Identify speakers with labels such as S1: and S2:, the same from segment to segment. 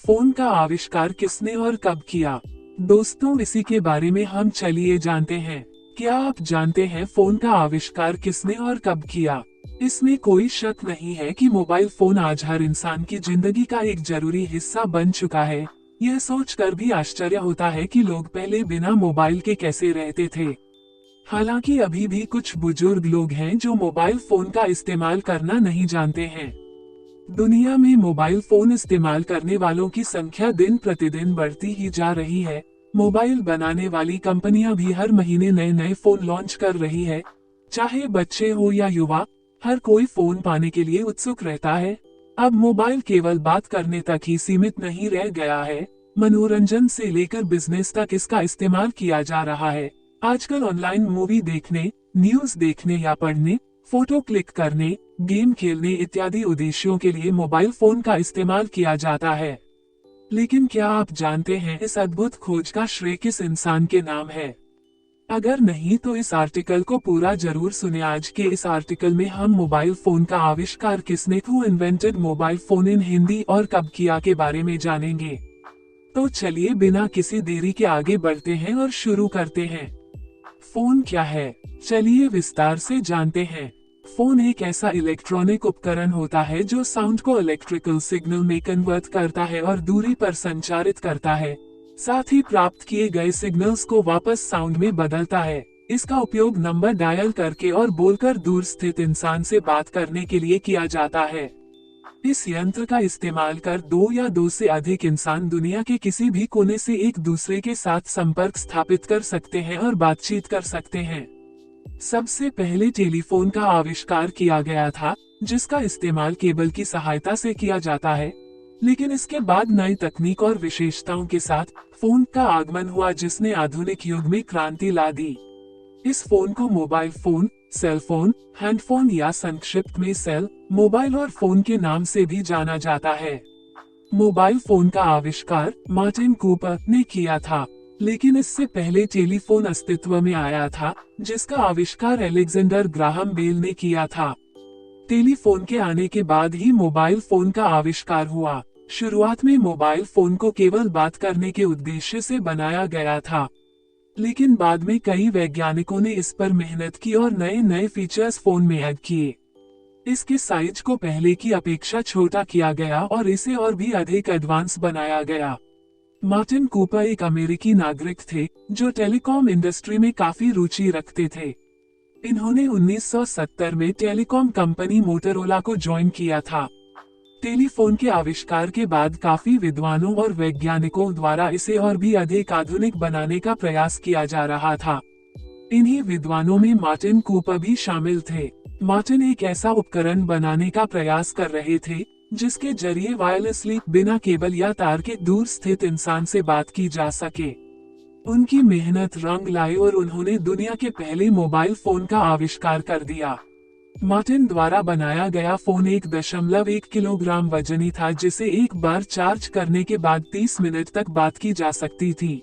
S1: Phone का आविष्कार किसने और कब किया? दोस्तों, इसी के बारे में हम चलिए जानते हैं। क्या आप जानते हैं फोन का आविष्कार किसने और कब किया? इसमें कोई शक नहीं है कि मोबाइल फोन आज हर इंसान की जिंदगी का एक जरूरी हिस्सा बन चुका है। यह सोचकर भी आश्चर्य होता है कि लोग पहले बिना मोबाइल के कैसे रहते थे। हालांकि अभी भी कुछ बुजुर्ग लोग हैं जो मोबाइल फोन का इस्तेमाल करना नहीं जानते हैं। दुनिया में मोबाइल फोन इस्तेमाल करने वालों की संख्या दिन प्रतिदिन बढ़ती ही जा रही है। मोबाइल बनाने वाली कंपनियां भी हर महीने नए नए फोन लॉन्च कर रही है। चाहे बच्चे हो या युवा, हर कोई फोन पाने के लिए उत्सुक रहता है। अब मोबाइल केवल बात करने तक ही सीमित नहीं रह गया है। मनोरंजन से लेकर बिजनेस तक इसका इस्तेमाल किया जा रहा है। आजकल ऑनलाइन मूवी देखने, न्यूज देखने या पढ़ने, फोटो क्लिक करने, गेम खेलने इत्यादि उद्देश्यों के लिए मोबाइल फोन का इस्तेमाल किया जाता है। लेकिन क्या आप जानते हैं इस अद्भुत खोज का श्रेय किस इंसान के नाम है? अगर नहीं तो इस आर्टिकल को पूरा जरूर सुने। आज के इस आर्टिकल में हम मोबाइल फोन का आविष्कार किसने, who invented mobile phone in Hindi और कब किया के बारे में जानेंगे। तो चलिए बिना किसी देरी के आगे बढ़ते हैं और शुरू करते हैं। फोन क्या है, चलिए विस्तार से जानते हैं। फोन एक ऐसा इलेक्ट्रॉनिक उपकरण होता है जो साउंड को इलेक्ट्रिकल सिग्नल में कन्वर्ट करता है और दूरी पर संचारित करता है। साथ ही प्राप्त किए गए सिग्नल्स को वापस साउंड में बदलता है। इसका उपयोग नंबर डायल करके और बोलकर दूर स्थित इंसान से बात करने के लिए किया जाता है। इस यंत्र का इस्तेमाल कर दो या दो से अधिक इंसान दुनिया के किसी भी कोने से एक दूसरे के साथ संपर्क स्थापित कर सकते हैं और बातचीत कर सकते हैं। सबसे पहले टेलीफोन का आविष्कार किया गया था, जिसका इस्तेमाल केबल की सहायता से किया जाता है। लेकिन इसके बाद नई तकनीक और विशेषताओं के साथ फोन का आगमन हुआ, जिसने आधुनिक युग में क्रांति ला दी। इस फोन को mobile phone, cell phone, handphone या संक्षिप्त में सेल, मोबाइल और फोन के नाम से भी जाना जाता है। मोबाइल फोन का आविष्कार मार्टिन कूपर ने किया था, लेकिन इससे पहले टेलीफोन अस्तित्व में आया था, जिसका आविष्कार अलेक्जेंडर ग्राहम बेल ने किया था। टेलीफोन के आने के बाद ही मोबाइल फोन का आविष्कार हुआ। शुरुआत में मोबाइल फोन को केवल बात करने के उद्देश्य से बनाया गया था, लेकिन बाद में कई वैज्ञानिकों ने इस पर मेहनत की और नए नए फीचर्स फोन में ऐड किए। इसके साइज को पहले की अपेक्षा छोटा किया गया और इसे और भी अधिक एडवांस बनाया गया। मार्टिन कूपर एक अमेरिकी नागरिक थे जो टेलीकॉम इंडस्ट्री में काफी रुचि रखते थे। इन्होंने 1970 में टेलीकॉम कंपनी मोटोरोला को ज्वाइन किया था। टेलीफोन के आविष्कार के बाद काफी विद्वानों और वैज्ञानिकों द्वारा इसे और भी अधिक आधुनिक बनाने का प्रयास किया जा रहा था। इन्हीं विद्वानों में मार्टिन कूपर भी शामिल थे। मार्टिन एक ऐसा उपकरण बनाने का प्रयास कर रहे थे जिसके जरिए वायरलेसली बिना केबल या तार के दूर स्थित इंसान से बात की जा सके। उनकी मेहनत रंग लाई और उन्होंने दुनिया के पहले मोबाइल फोन का आविष्कार कर दिया। मार्टिन द्वारा बनाया गया फोन 1.1 किलोग्राम वजनी था, जिसे एक बार चार्ज करने के बाद 30 मिनट तक बात की जा सकती थी।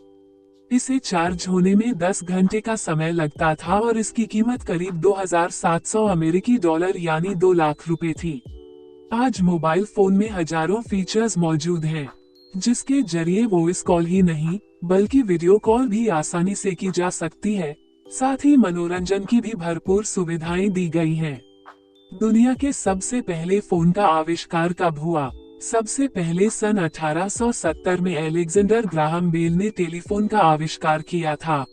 S1: इसे चार्ज होने में 10 घंटे का समय लगता था और इसकी कीमत करीब 2700 अमेरिकी डॉलर यानी 2 लाख रुपए थी। आज मोबाइल फोन में हजारों फीचर्स मौजूद हैं, जिसके जरिए वॉइस कॉल ही नहीं बल्कि वीडियो कॉल भी आसानी से की जा सकती है। साथ ही मनोरंजन की भी भरपूर सुविधाएं दी गई हैं। दुनिया के सबसे पहले फोन का आविष्कार कब हुआ? सबसे पहले सन 1870 में अलेक्जेंडर ग्राहम बेल ने टेलीफोन का आविष्कार किया था।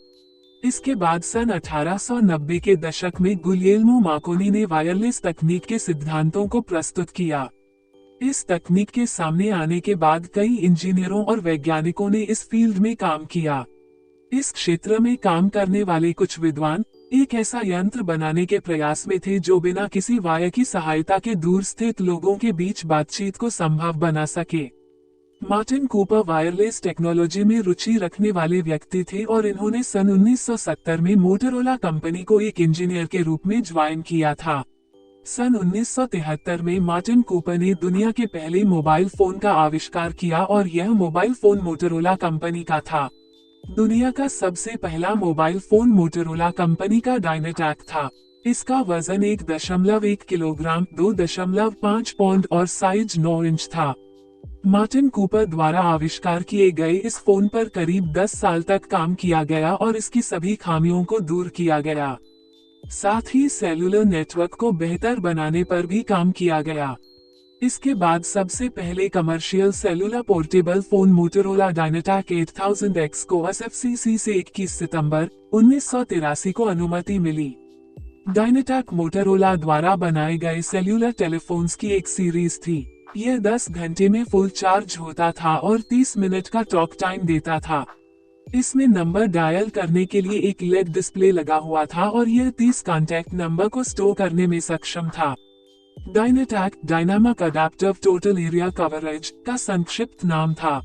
S1: इसके बाद सन 1890 के दशक में गुलियेल्मो मार्कोनी ने वायरलेस तकनीक के सिद्धांतों को प्रस्तुत किया। इस तकनीक के सामने आने के बाद कई इंजीनियरों और वैज्ञानिकों ने इस फील्ड में काम किया। इस क्षेत्र में काम करने वाले कुछ विद्वान एक ऐसा यंत्र बनाने के प्रयास में थे जो बिना किसी वायर की सहायता के दूर स्थित लोगों के बीच बातचीत को संभव बना सके। मार्टिन कूपर वायरलेस टेक्नोलॉजी में रुचि रखने वाले व्यक्ति थे और इन्होंने सन 1970 में मोटोरोला कंपनी को एक इंजीनियर के रूप में ज्वाइन किया था। सन 1973 में मार्टिन कूपर ने दुनिया के पहले मोबाइल फोन का आविष्कार किया और यह मोबाइल फोन मोटोरोला कंपनी का था। दुनिया का सबसे पहला मोबाइल फोन मोटोरोला कंपनी का डायनेटैक था। इसका वजन 1.1 किलोग्राम, 2.5 पौंड और साइज 9 इंच था। मार्टिन कूपर द्वारा आविष्कार किए गए इस फोन पर करीब 10 साल तक काम किया गया और इसकी सभी खामियों को दूर किया गया। साथ ही सेलुलर नेटवर्क को बेहतर बनाने पर भी काम किया गया। इसके बाद सबसे पहले commercial cellular portable phone Motorola DynaTAC 8000X को एफसीसी से 21 सितंबर 1983 को अनुमति मिली। डायनाटैक मोटोरोला द्वारा बनाए गए सेल्यूलर टेलीफोन्स की एक सीरीज थी। यह 10 घंटे में फुल चार्ज होता था और 30 मिनट का टॉक टाइम देता था। इसमें नंबर डायल करने के लिए एक लेड डिस्प्ले लगा हुआ था और यह 30 कॉन्टैक्ट नंबर को स्टोर करने में सक्षम था। DynaTAC dynamic adaptive total area coverage का संक्षिप्त नाम था।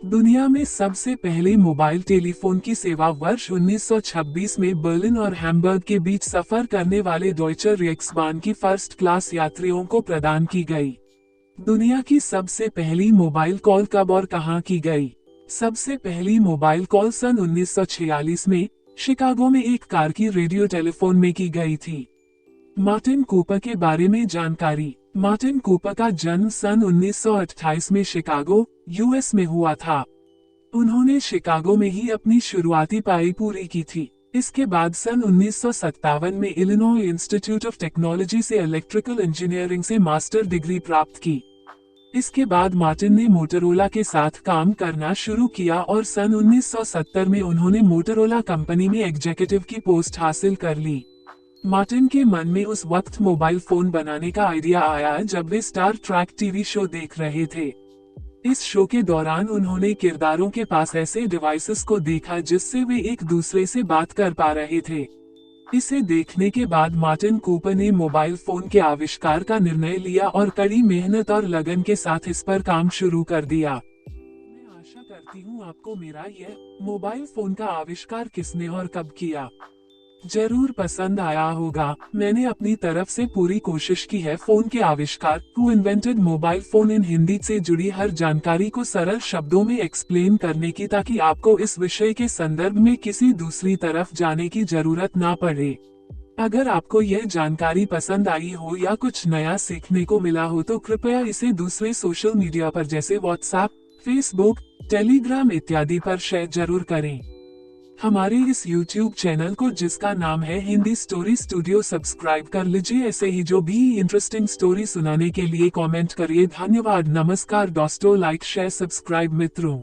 S1: दुनिया में सबसे पहले मोबाइल टेलीफोन की सेवा वर्ष 1926 में बर्लिन और हैम्बर्ग के बीच सफर करने वाले डॉयचे रिक्सबान की फर्स्ट क्लास यात्रियों को प्रदान की गई। दुनिया की सबसे पहली मोबाइल कॉल कब और कहां की गई? सबसे पहली मोबाइल कॉल सन 1946 में शिकागो में एक कार की रेडियो टेलीफोन में की गई थी। मार्टिन कूपर के बारे में जानकारी। मार्टिन कूपर का जन्म सन 1928 में शिकागो, यूएस में हुआ था। उन्होंने शिकागो में ही अपनी शुरुआती पढ़ाई पूरी की थी। इसके बाद सन 1957 में इलिनॉय इंस्टीट्यूट ऑफ टेक्नोलॉजी से इलेक्ट्रिकल इंजीनियरिंग से मास्टर डिग्री प्राप्त की। इसके बाद मार्टिन ने मोटोरोला के साथ काम करना शुरू किया और सन 1970 में उन्होंने मोटोरोला कंपनी में एग्जीक्यूटिव की पोस्ट हासिल कर ली। मार्टिन के मन में उस वक्त मोबाइल फोन बनाने का आइडिया आया जब वे स्टार ट्रैक टीवी शो देख रहे थे। इस शो के दौरान उन्होंने किरदारों के पास ऐसे डिवाइसेस को देखा जिससे वे एक दूसरे से बात कर पा रहे थे। इसे देखने के बाद मार्टिन कूपर ने मोबाइल फोन के आविष्कार का निर्णय लिया और कड़ी मेहनत और लगन के साथ इस पर काम शुरू कर दिया। मैं आशा करती हूँ आपको मेरा यह मोबाइल फोन का आविष्कार किसने और कब किया जरूर पसंद आया होगा। मैंने अपनी तरफ से पूरी कोशिश की है फोन के आविष्कार who invented mobile phone in Hindi से जुड़ी हर जानकारी को सरल शब्दों में एक्सप्लेन करने की, ताकि आपको इस विषय के संदर्भ में किसी दूसरी तरफ जाने की जरूरत ना पड़े। अगर आपको यह जानकारी पसंद आई हो या कुछ नया सीखने को मिला हो तो कृपया इसे दूसरे सोशल मीडिया पर जैसे व्हाट्सएप, फेसबुक, टेलीग्राम इत्यादि पर शेयर जरूर करें। हमारे इस YouTube चैनल को जिसका नाम है हिंदी स्टोरी स्टूडियो सब्सक्राइब कर लीजिए। ऐसे ही जो भी इंटरेस्टिंग स्टोरी सुनाने के लिए कमेंट करिए। धन्यवाद। नमस्कार दोस्तों, लाइक शेयर सब्सक्राइब मित्रों।